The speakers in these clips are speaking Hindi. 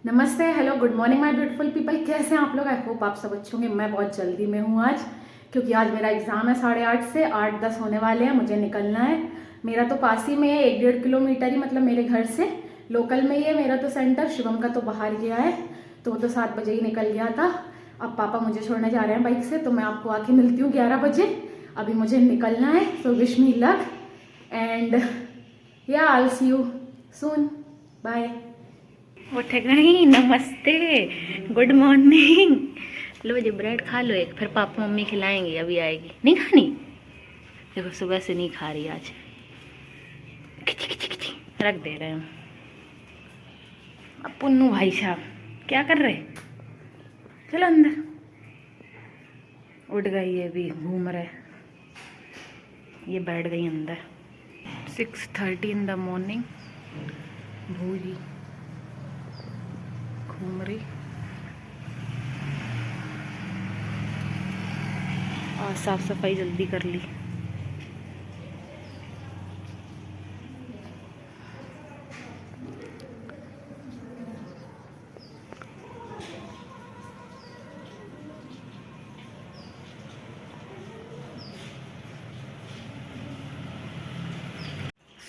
नमस्ते, hello, good morning my beautiful people. कैसे हैं आप लोग? आई होप आप सब अच्छे होंगे। मैं बहुत जल्दी में हूँ आज, क्योंकि आज मेरा एग्ज़ाम है 8:30 से 8:10 होने वाले हैं। मुझे निकलना है। मेरा तो पास ही में है, 1-1.5 किलोमीटर ही, मतलब मेरे घर से लोकल में ही है मेरा तो सेंटर। शिवम का तो बाहर गया है, तो वो तो 7 बजे ही निकल गया था। अब पापा मुझे छोड़ने जा रहे हैं बाइक से, तो मैं आपको आके मिलती हूँ 11 बजे। अभी मुझे निकलना है, so wish me luck and yeah I will see you soon. Bye. उठ गई, नमस्ते, गुड मॉर्निंग। लो जी, ब्रेड खा लो एक, फिर पापा मम्मी खिलाएंगे, अभी आएगी। नहीं खानी? देखो सुबह से नहीं खा रही आज। खिची खिची खिची रख दे रहे हैं। अब पुन्नू भाई साहब क्या कर रहे? चलो अंदर। उठ गई, ये भी घूम रहे, ये बैठ गई अंदर। 6:30 इन द मॉर्निंग। भूजी घूम रही और साफ सफाई जल्दी कर ली।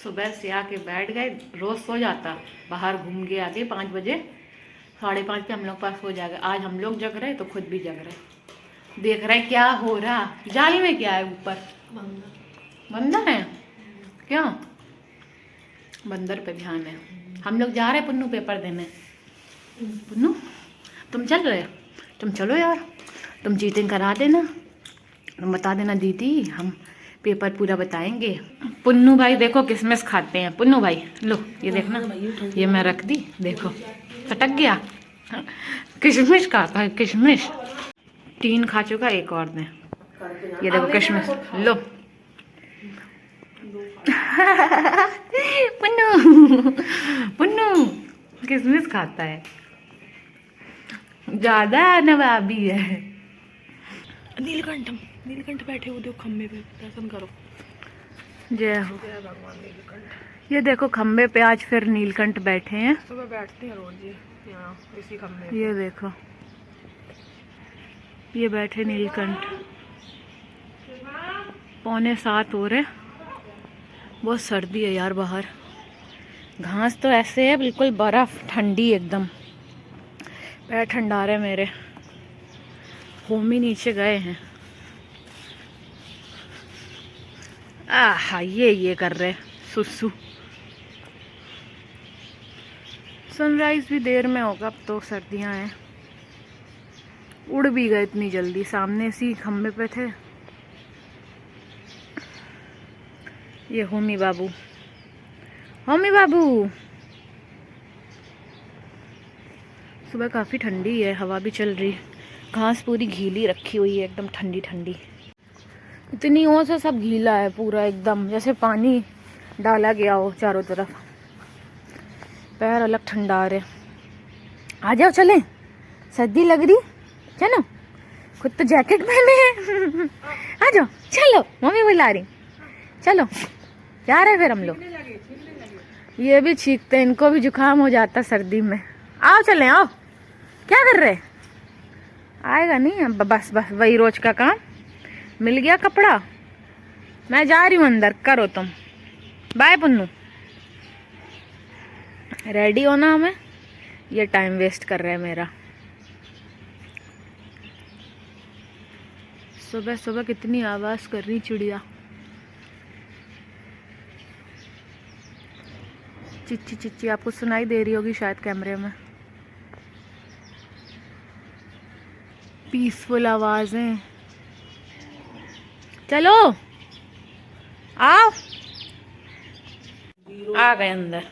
सुबह से आके बैठ गए। रोज सो जाता, बाहर घूम के आके 5 बजे, 5:30 पे हम लोग पास हो जाएगा। आज हम लोग जग रहे तो खुद भी जग रहे। देख रहे क्या हो रहा। जाली में क्या है ऊपर? बंदर है क्या? बंदर पे ध्यान है। हम लोग जा रहे पुन्नू पेपर देने। पुन्नू तुम चल रहे? तुम चलो यार, तुम चीटिंग करा देना, तुम बता देना दीदी, हम पेपर पूरा बताएंगे। पुन्नू भाई देखो किशमिश खाते हैं। पुन्नू भाई लो, ये देखना, ये मैं रख दी, देखो फटक गया। किशमिश खाता है, किशमिश 3 खा चुका, एक और दे। ये देखो किशमिश लो। पुन्नू पुन्नू किशमिश खाता है, ज्यादा नवाबी है। नीलकंठ नीलकंठ बैठे हुए देखो खम्भे पे, दर्शन करो। जय हो। जय भगवान नीलकंठ। ये देखो खम्बे पे आज फिर नीलकंठ बैठे हैं। सुबह बैठते हैं रोज ये यहाँ इसी खम्भे पे। ये देखो, ये बैठे नीलकंठ। 6:45 हो रहे। बहुत सर्दी है यार बाहर। घास तो ऐसे है बिल्कुल बर्फ, ठंडी एकदम। पैर ठंडा रहे मेरे। होमी नीचे गए हैं। आहा, ये कर रहे सुसु। सनराइज भी देर में होगा, अब तो सर्दियां हैं। उड़ भी गए इतनी जल्दी, सामने सी खम्बे पे थे। ये होमी बाबू, होमी बाबू। सुबह काफी ठंडी है, हवा भी चल रही। घास पूरी गीली रखी हुई है, एकदम ठंडी ठंडी। इतनी ओस से सब गीला है पूरा, एकदम जैसे पानी डाला गया हो चारों तरफ। पैर अलग ठंडा रहे। आ जाओ चले, सर्दी लग रही, चलो। खुद तो जैकेट पहने हैं। आ जाओ चलो, मम्मी बुला रही, चलो। जा रहे फिर हम लोग। ये भी छींकते, इनको भी जुकाम हो जाता सर्दी में। आओ चले, आओ। क्या कर रहे? आएगा नहीं, बस बस वही रोज का काम। मिल गया कपड़ा, मैं जा रही हूँ अंदर, करो तुम। बाय पुन्नू। रेडी होना हमें, ये टाइम वेस्ट कर रहे हैं मेरा। सुबह सुबह कितनी आवाज कर रही चिड़िया। चिच्ची चिच्ची आपको सुनाई दे रही होगी शायद कैमरे में। पीसफुल आवाजें। चलो आओ। आ गए अंदर,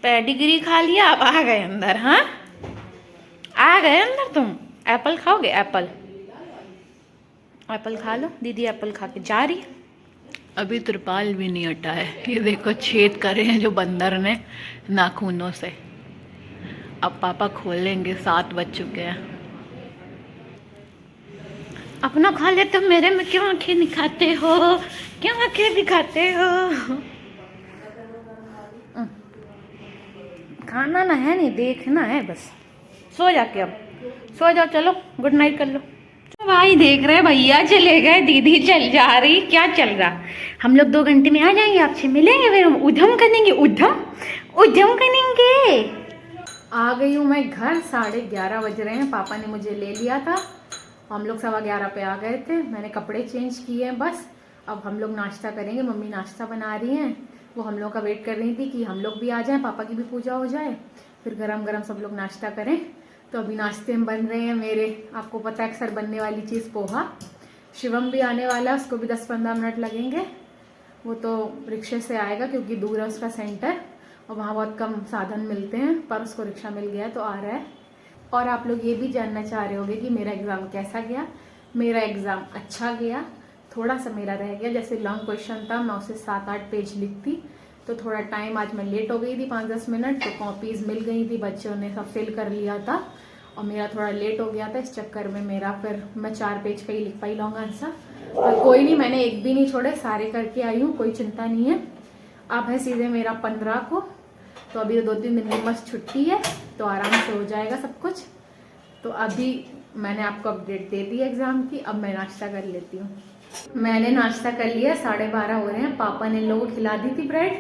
पेडिग्री खा लिया, अब आ गए अंदर। हाँ, आ गए अंदर। तुम एप्पल खाओगे? एप्पल, एप्पल खा लो। दीदी एप्पल खा के जा रही। अभी त्रिपाल भी नहीं हटा है। ये देखो छेद करे हैं जो बंदर ने नाखूनों से। अब पापा खोलेंगे, 7 बज चुके हैं। अपना खा ले तो मेरे में क्यों आंखें दिखाते हो? क्यों आंखें दिखाते हो? दिखाना ना है, नहीं देखना है बस। सो जाके अब सो जाओ, चलो गुड नाइट कर लो। तो भाई देख रहे भैया चले गए, दीदी चल जा रही, क्या चल रहा। हम लोग 2 घंटे में आ जाएंगे, आपसे मिलेंगे, फिर हम उधम करेंगे, उधम करेंगे। आ गई हूँ मैं घर, 11:30 बज रहे हैं। पापा ने मुझे ले लिया था, हम लोग 11:15 पे आ गए थे। मैंने कपड़े चेंज किए हैं बस। अब हम लोग नाश्ता करेंगे, मम्मी नाश्ता बना रही हैं, वो हम लोग का वेट कर रही थी कि हम लोग भी आ जाएं, पापा की भी पूजा हो जाए, फिर गरम गरम सब लोग नाश्ता करें। तो अभी नाश्ते में बन रहे हैं मेरे, आपको पता है अक्सर बनने वाली चीज़ पोहा। शिवम भी आने वाला है, उसको भी 10-15 मिनट लगेंगे। वो तो रिक्शे से आएगा क्योंकि दूर है उसका सेंटर और वहाँ बहुत कम साधन मिलते हैं, पर उसको रिक्शा मिल गया है तो आ रहा है। और आप लोग ये भी जानना चाह रहे होंगे कि मेरा एग्ज़ाम कैसा गया। मेरा एग्ज़ाम अच्छा गया, थोड़ा सा मेरा रह गया, जैसे लॉन्ग क्वेश्चन था मैं उसे 7-8 पेज लिखती, तो थोड़ा टाइम आज मैं लेट हो गई थी 5-10 मिनट, तो कॉपीज़ मिल गई थी, बच्चों ने सब फिल कर लिया था और मेरा थोड़ा लेट हो गया था। इस चक्कर में मेरा फिर मैं 4 पेज का ही लिख पाई लॉन्ग आंसर। और कोई नहीं, मैंने एक भी नहीं छोड़े, सारे करके आई हूँ, कोई चिंता नहीं है। अब है सीधे मेरा 15 को, तो अभी तो 2-3 दिन की मस्त छुट्टी है, तो आराम से हो जाएगा सब कुछ। तो अभी मैंने आपको अपडेट दे दी एग्ज़ाम की, अब मैं नाश्ता कर लेती हूँ। मैंने नाश्ता कर लिया, 12:30 हो रहे हैं। पापा ने इन लोगों को खिला दी थी ब्रेड,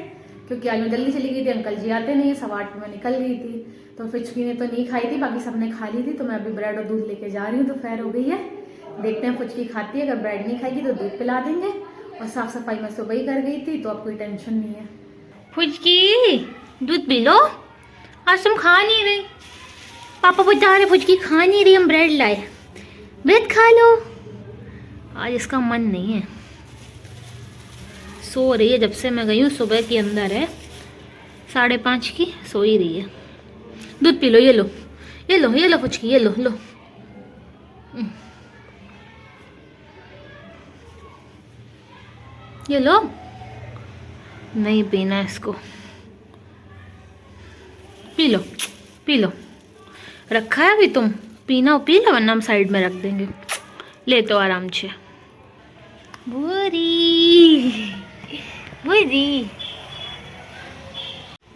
क्योंकि आज मैं जल्दी चली गई थी, अंकल जी आते नहीं है, 8:15 में निकल गई थी, तो फुचकी ने तो नहीं खाई थी, बाकी सबने खा ली थी। तो मैं अभी ब्रेड और दूध लेके जा रही हूँ, दोपहर हो गई है, देखते हैं फुचकी खाती है। अगर ब्रेड नहीं खाएगी तो दूध पिला देंगे। और साफ़ सफाई मैं सुबह ही कर गई थी, तो अब कोई टेंशन नहीं है। फुचकी दूध पी लो, आज तुम खा नहीं रही, पापा बता रहे फुचकी खा नहीं रही, हम ब्रेड लाए, ब्रेड खा लो। आज इसका मन नहीं है, सो रही है, जब से मैं गई हूँ सुबह की अंदर है, 5:30 की सो ही रही है। दूध पी लो, ये लो ये लो ये लो फुचकी, ये लो लो। ये लो, नहीं पीना है इसको, पी लो पी लो, रखा है अभी, तुम पीना हो पी लो, वरना हम साइड में रख देंगे। ले तो आराम से बुरी बुरी।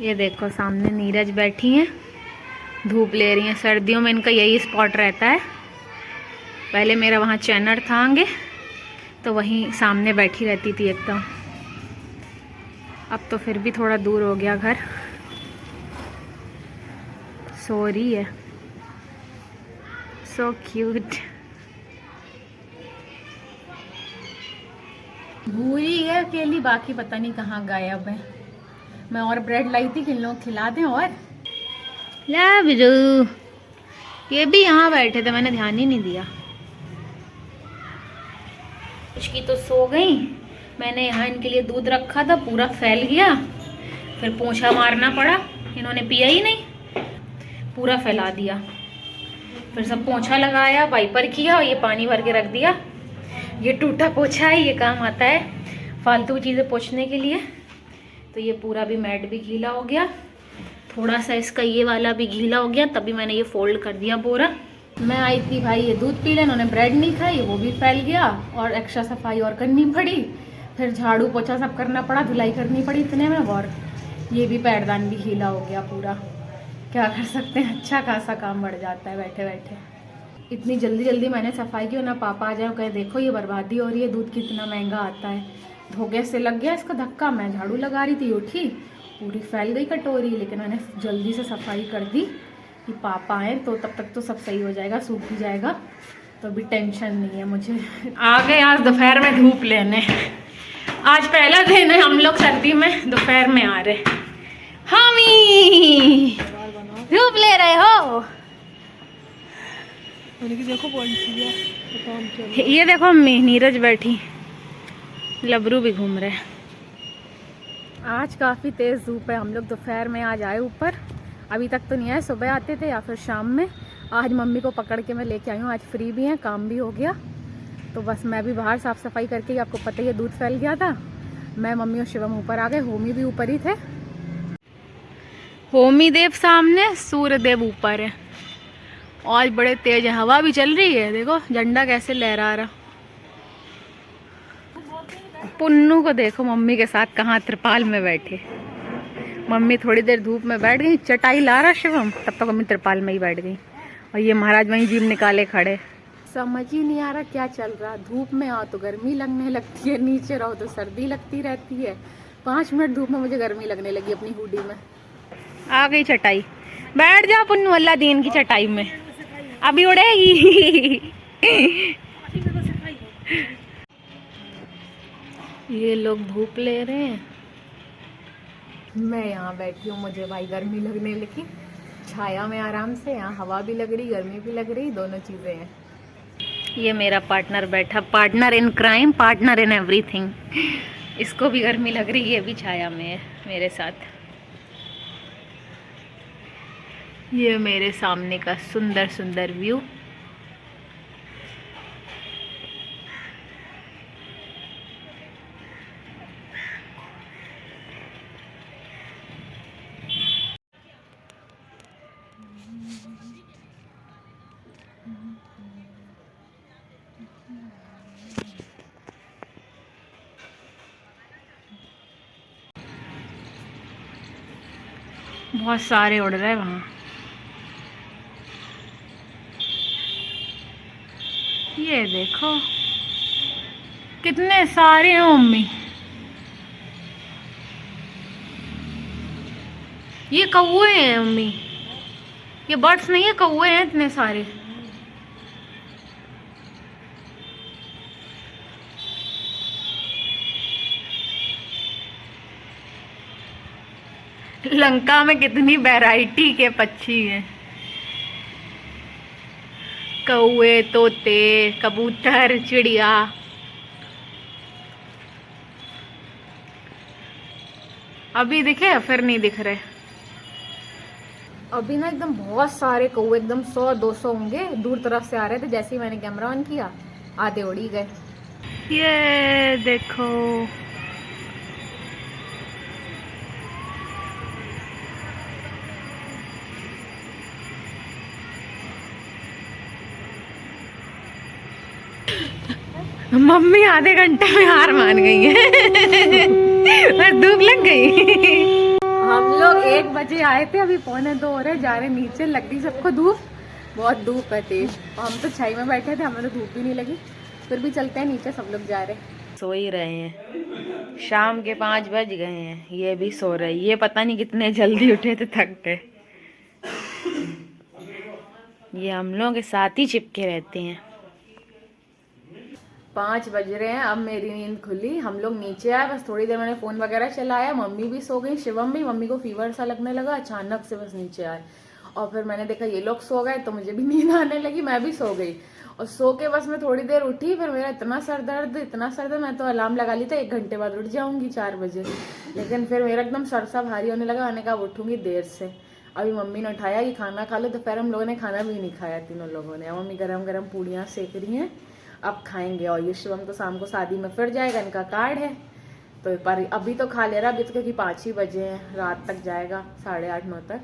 ये देखो सामने नीरज बैठी हैं, धूप ले रही हैं। सर्दियों में इनका यही स्पॉट रहता है। पहले मेरा वहाँ चैनर था आगे, तो वहीं सामने बैठी रहती थी एकदम। अब तो फिर भी थोड़ा दूर हो गया घर। सो रही है, सो क्यूट। भूरी है अकेली, बाकी पता नहीं कहाँ गायब है। मैं और ब्रेड लाई थी कि इन लोग खिला दें। और ला बिरू, ये भी यहाँ बैठे थे, मैंने ध्यान ही नहीं दिया। कुछ की तो सो गई। मैंने यहाँ इनके लिए दूध रखा था, पूरा फैल गया, फिर पोंछा मारना पड़ा, इन्होंने पिया ही नहीं, पूरा फैला दिया। फिर सब पोंछा लगाया, वाइपर किया और ये पानी भर के रख दिया। ये टूटा पोछा है, ये काम आता है फालतू चीज़ें पोंछने के लिए। तो ये पूरा भी मैट भी गीला हो गया, थोड़ा सा इसका ये वाला भी गीला हो गया, तभी मैंने ये फोल्ड कर दिया बोरा। मैं आई थी भाई ये दूध पी ले, इन्होंने ब्रेड नहीं खाई, वो भी फैल गया और एक्स्ट्रा सफाई और करनी पड़ी। फिर झाड़ू पोछा सब करना पड़ा, धुलाई करनी पड़ी इतने में। और ये भी पैरदान भी गीला हो गया पूरा। क्या कर सकते हैं, अच्छा खासा काम बढ़ जाता है बैठे बैठे। इतनी जल्दी जल्दी मैंने सफाई की, ना पापा आ जाए कहे देखो ये बर्बादी हो रही है, दूध कितना महंगा आता है। धोखे से लग गया इसका धक्का, मैं झाड़ू लगा रही थी, उठी पूरी फैल गई कटोरी। लेकिन मैंने जल्दी से सफाई कर दी कि पापा आए तो तब तक तो सब सही हो जाएगा, सूख भी जाएगा, तो अभी टेंशन नहीं है मुझे। आ गए आज दोपहर में धूप लेने। आज पहला दिन है हम लोग सर्दी में दोपहर में आ रहे। हामी धूप ले रहे हो? देखो ये देखो अम्मी, नीरज बैठी, लबरू भी घूम रहे। आज काफ़ी तेज़ धूप है। हम लोग दोपहर में आज आए ऊपर, अभी तक तो नहीं आए, सुबह आते थे या फिर शाम में। आज मम्मी को पकड़ के मैं लेके आई हूँ, आज फ्री भी हैं, काम भी हो गया, तो बस मैं भी बाहर साफ़ सफाई करके ही, आपको पता ही है दूध फैल गया था। मैं, मम्मी और शिवम ऊपर आ गए, होमी भी ऊपर ही थे। होमी देव सामने, सूर्य देव ऊपर है। आज बड़े तेज हवा भी चल रही है, देखो झंडा कैसे लहरा रहा। पुन्नू को देखो मम्मी के साथ कहाँ त्रिपाल में बैठे, मम्मी थोड़ी देर धूप में बैठ गई, चटाई ला रहा शिवम, तब तक मम्मी तिरपाल में ही बैठ गई। और ये महाराज वहीं जीभ निकाले खड़े। समझ ही नहीं आ रहा क्या चल रहा। धूप में आओ तो गर्मी लगने लगती है, नीचे रहो तो सर्दी लगती रहती है। 5 मिनट धूप में मुझे गर्मी लगने लगी अपनी हुडी में। आ गई चटाई, बैठ जाओ पुन्नू अल्लाह दीन की चटाई में, अभी उड़ेगी। ये लोग धूप ले रहे हैं, मैं यहाँ बैठी हूँ। मुझे भाई गर्मी लगने लगी, छाया में आराम से, यहाँ हवा भी लग रही गर्मी भी लग रही, दोनों चीज़ें हैं। ये मेरा पार्टनर बैठा, partner in crime, partner in everything. इसको भी गर्मी लग रही है, ये भी छाया में है मेरे साथ। ये मेरे सामने का सुंदर सुंदर व्यू। बहुत सारे उड़ रहे हैं वहाँ। ये देखो कितने सारे हैं मम्मी। ये कौवे हैं मम्मी, ये बर्ड्स नहीं है, कौवे हैं इतने सारे। लंका में कितनी वैरायटी के पक्षी हैं, कौवे, तोते, कबूतर, चिड़िया। अभी दिखे फिर नहीं दिख रहे। अभी ना एकदम बहुत सारे कौवे, एकदम 100-200 होंगे, दूर तरफ से आ रहे थे। जैसे ही मैंने कैमरा ऑन किया आधे उड़ ही गए। ये देखो मम्मी आधे घंटे में हार मान गई है। बस धूप लग गई। हम लोग 1 बजे आए थे, अभी 1:45 हो रहे, जा रहे नीचे। लग गई सबको धूप, बहुत धूप है तेज। हम तो छाई में बैठे थे, हमें तो धूप भी नहीं लगी, फिर भी चलते हैं नीचे। सब लोग जा रहे, सो ही रहे हैं। शाम के 5 बज गए हैं, ये भी सो रहे। ये पता नहीं कितने जल्दी उठे थे, थक गए। ये हम लोगों के साथ ही चिपके रहते हैं। 5 बज रहे हैं, अब मेरी नींद खुली। हम लोग नीचे आए, बस थोड़ी देर मैंने फ़ोन वगैरह चलाया। मम्मी भी सो गई, शिवम भी। मम्मी को फीवर सा लगने लगा अचानक से, बस नीचे आए और फिर मैंने देखा ये लोग सो गए तो मुझे भी नींद आने लगी, मैं भी सो गई। और सो के बस मैं थोड़ी देर उठी, फिर मेरा इतना सर दर्द, मैं तो अलार्म लगा ली था 1 घंटे बाद उठ जाऊंगी 4 बजे। लेकिन फिर मेरा एकदम सर सा भारी होने लगा। मैंने कहा उठूंगी देर से। अभी मम्मी ने उठाया कि खाना खा लो, तो फिर हम लोगों ने खाना भी नहीं खाया तीनों लोगों ने। मम्मी गरम गरम पूड़ियाँ सेक रही हैं, अब खाएंगे। और ये शिवम तो शाम को शादी में फिर जाएगा, इनका कार्ड है तो पर अभी तो खा ले रहा। अभी तो क्योंकि 5 ही बजे हैं, रात तक जाएगा 8:30-9 तक,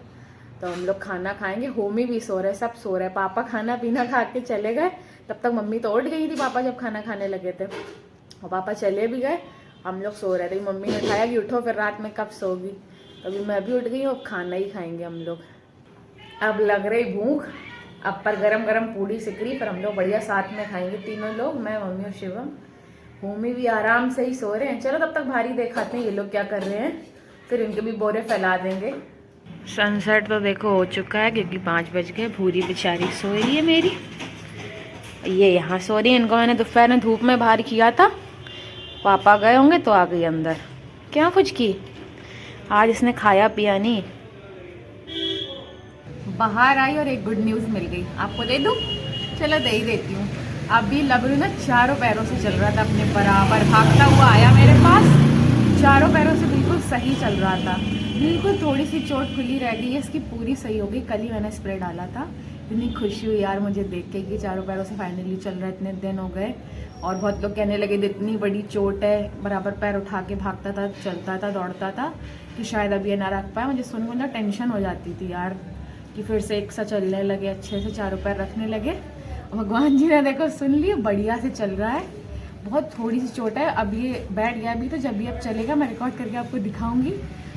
तो हम लोग खाना खाएंगे। होमी भी सो रहे, सब सो रहे। पापा खाना पीना खा के चले गए, तब तक मम्मी तो उठ गई थी पापा जब खाना खाने लगे थे, और पापा चले भी गए। हम लोग सो रहे थे, मम्मी ने उठाया कि उठो, फिर रात में कब सोगी। तो अभी मैं भी उठ गई हूँ, अब खाना ही खाएंगे हम लोग। अब लग रही भूख, अब पर गरम गरम पूड़ी सिकरी, फिर हम लोग बढ़िया साथ में खाएंगे तीनों लोग, मैं, मम्मी और शिवम। भूमि भी आराम से ही सो रहे हैं। चलो तब तक भारी दिखाते हैं ये लोग क्या कर रहे हैं, फिर इनके भी बोरे फैला देंगे। सनसेट तो देखो हो चुका है, क्योंकि 5 बज गए। भूरी बेचारी सो रही है मेरी, ये यहाँ सो रही है। इनको मैंने दोपहर में धूप में बाहर किया था, पापा गए होंगे तो आ गई अंदर। क्या कुछ की आज इसने खाया पिया नहीं। बाहर आई और एक गुड न्यूज़ मिल गई, आपको दे दूँ? चलो दे ही देती हूँ। अभी लबरू ना चारों पैरों से चल रहा था अपने बराबर, भागता हुआ आया मेरे पास, चारों पैरों से बिल्कुल सही चल रहा था। बिल्कुल थोड़ी सी चोट खुली रह गई है, इसकी पूरी सही हो गई। कल ही मैंने स्प्रे डाला था। इतनी खुशी हुई यार मुझे देख के कि चारों पैरों से फाइनली चल रहा है, इतने दिन हो गए। और बहुत लोग कहने लगे इतनी बड़ी चोट है, बराबर पैर उठा के भागता था, चलता था, दौड़ता था, कि शायद अब ये ना रख पाए। मुझे सुन के टेंशन हो जाती थी यार कि फिर से एक सा चलने लगे, अच्छे से चारों पैर रखने लगे। भगवान जी ने देखो सुन ली, बढ़िया से चल रहा है। बहुत थोड़ी सी चोट है, अब ये बैठ गया। अभी तो जब भी अब चलेगा मैं रिकॉर्ड करके आपको दिखाऊंगी।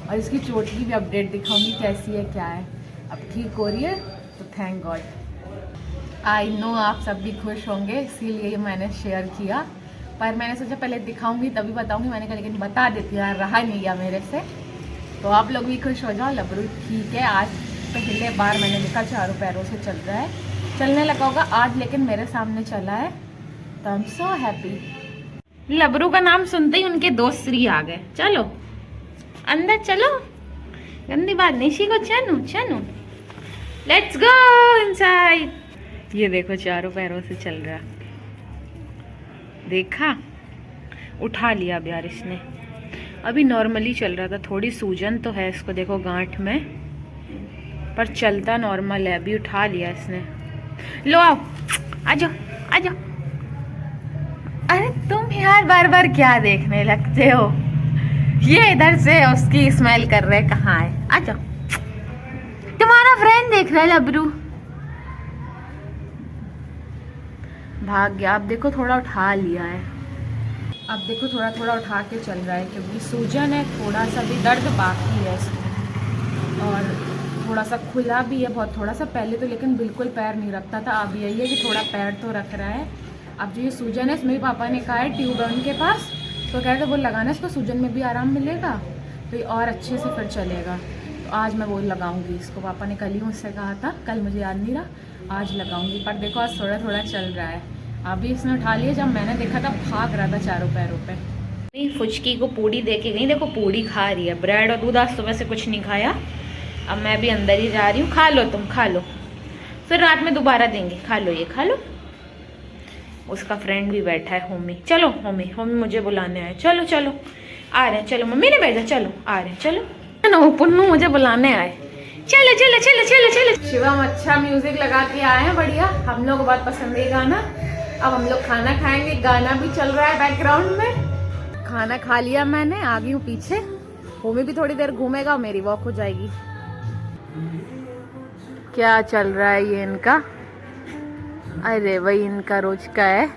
और इसकी चोट की भी अपडेट दिखाऊंगी कैसी है क्या है। अब ठीक हो रही है तो थैंक गॉड। आई नो आप सब भी खुश होंगे इसीलिए ये मैंने शेयर किया, पर मैंने सोचा पहले दिखाऊंगी तभी बताऊंगी। मैंने कहा लेकिन बता देती हूँ यार, रहा नहीं गया मेरे से, तो आप लोग भी खुश हो जाओ। लबरू ठीक है, आज पहले बार मैंने देखा चारों पैरों से चल रहा है, चलने लगा होगा आज, लेकिन मेरे सामने चला है तो आई एम सो हैप्पी। लबरू का नाम सुनते ही उनके दोस्त श्री आ गए। चलो अंदर चलो, गंदी बात नहीं सीखो, चनो चनो लेट्स गो इनसाइड। ये देखो चारों पैरों से चल रहा, देखा, उठा लिया अब यार इसने। अभी नॉर्मली चल रहा था, थोड़ी सूजन तो है इसको, देखो गांठ में, पर चलता नॉर्मल है। अभी उठा लिया इसने। लो आओ, आजो आजो। अरे तुम यार बार बार क्या देखने लगते हो, ये इधर से उसकी स्मेल कर रहे, कहाँ है, आजो। तुम्हारा फ्रेंड देख रहा है लबरू, भाग गया। अब देखो थोड़ा उठा लिया है, अब देखो थोड़ा थोड़ा उठा के चल रहा है, क्योंकि सूजन है, थोड़ा सा भी दर्द बाकी है इसमें, और थोड़ा सा खुला भी है बहुत, थोड़ा सा। पहले तो लेकिन बिल्कुल पैर नहीं रखता था, अब यही है कि थोड़ा पैर तो रख रहा है। अब जो ये सूजन है, इसमें पापा ने कहा है ट्यूब है उनके पास, तो कह रहे थे वो लगाना, इसको सूजन में भी आराम मिलेगा तो ये और अच्छे से फिर चलेगा। तो आज मैं वो लगाऊंगी इसको, पापा ने कल ही मुझसे कहा था, कल मुझे याद नहीं रहा, आज लगाऊंगी। पर देखो आज थोड़ा थोड़ा चल रहा है। अभी इसने उठा लिया, जब मैंने देखा था भाग रहा था चारों पैरों पे। नहीं, फुचकी को पूड़ी दे के गई, देखो पूड़ी खा रही है, ब्रेड और दूध आज सुबह से कुछ नहीं खाया। अब मैं भी अंदर ही जा रही हूँ, खा लो तुम, खा लो, फिर रात में दोबारा देंगे, खा लो, ये खा लो। उसका फ्रेंड भी बैठा है, होमी। चलो होमी, होमी मुझे बुलाने आए, चलो चलो आ रहे हैं, चलो मम्मी ने भेजा, चलो आ रहे हैं, चलो ना, पुन्नू मुझे बुलाने आए, चलो चलो चलो चलो चलो। शिवम अच्छा म्यूजिक लगा के आए हैं, बढ़िया, हम लोग को बहुत पसंद है गाना। अब हम लोग खाना खाएंगे, गाना भी चल रहा है बैकग्राउंड में। खाना खा लिया मैंने, आ गई हूँ पीछे, होमी भी थोड़ी देर घूमेगा और मेरी वॉक हो जाएगी। क्या चल रहा है ये इनका, अरे वही इनका रोज का है,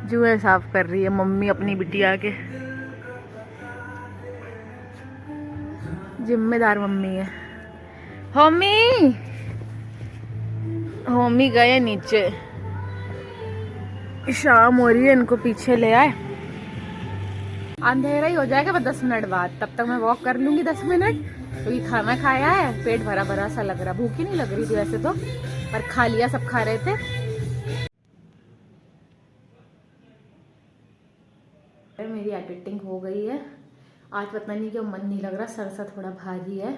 जुए साफ कर रही है मम्मी अपनी बिटिया के, जिम्मेदार मम्मी है। होमी, होमी गए नीचे, शाम हो रही है, इनको पीछे ले आए। अंधेरा ही हो जाएगा बस 10 मिनट बाद, तब तक मैं वॉक कर लूंगी 10 मिनट, क्योंकि खाना खाया है, पेट भरा भरा सा लग रहा, भूख ही नहीं लग रही थी वैसे तो, पर खा लिया, सब खा रहे थे। मेरी एडिटिंग हो गई है, आज पता नहीं क्यों मन नहीं लग रहा, सर सा थोड़ा भारी है,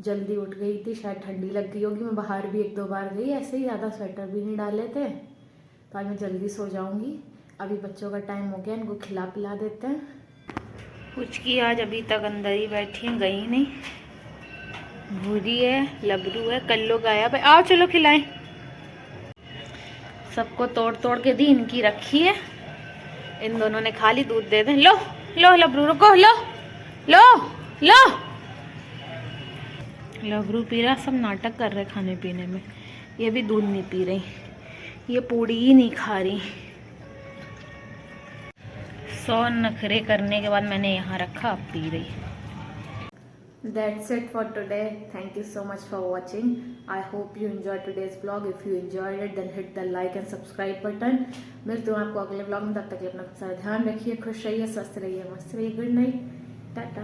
जल्दी उठ गई थी, शायद ठंडी लग गई होगी, मैं बाहर भी 1-2 बार गई, ऐसे ही ज़्यादा स्वेटर भी नहीं डाले थे, तो आज मैं जल्दी सो जाऊंगी। अभी बच्चों का टाइम हो गया, इनको खिला पिला देते हैं। कुछ की आज अभी तक अंदर ही बैठी है, गई नहीं, भूरी है, लबरू है, कल्लो गायब है, आओ चलो खिलाएं। सबको तोड़ तोड़ के दी, इनकी रखी है, इन दोनों ने खा ली, दूध दे दें। लो लो लबरू, रुको, लो लो लो। लबरू पी रहा, सब नाटक कर रहे खाने पीने में, ये भी दूध नहीं पी रही, ये पूड़ी ही नहीं खा रही। 100 नखरे करने के बाद मैंने यहाँ रखा, अब पी रही। That's it for today. Thank you so much for watching. I hope you enjoyed today's vlog. If you enjoyed it, then hit the like and subscribe button. मिलती हूँ आपको अगले vlog में, तब तक अपना सारा ध्यान रखिए, खुश रहिए, स्वस्थ रहिए, मस्त रहिए। Good night, Tata.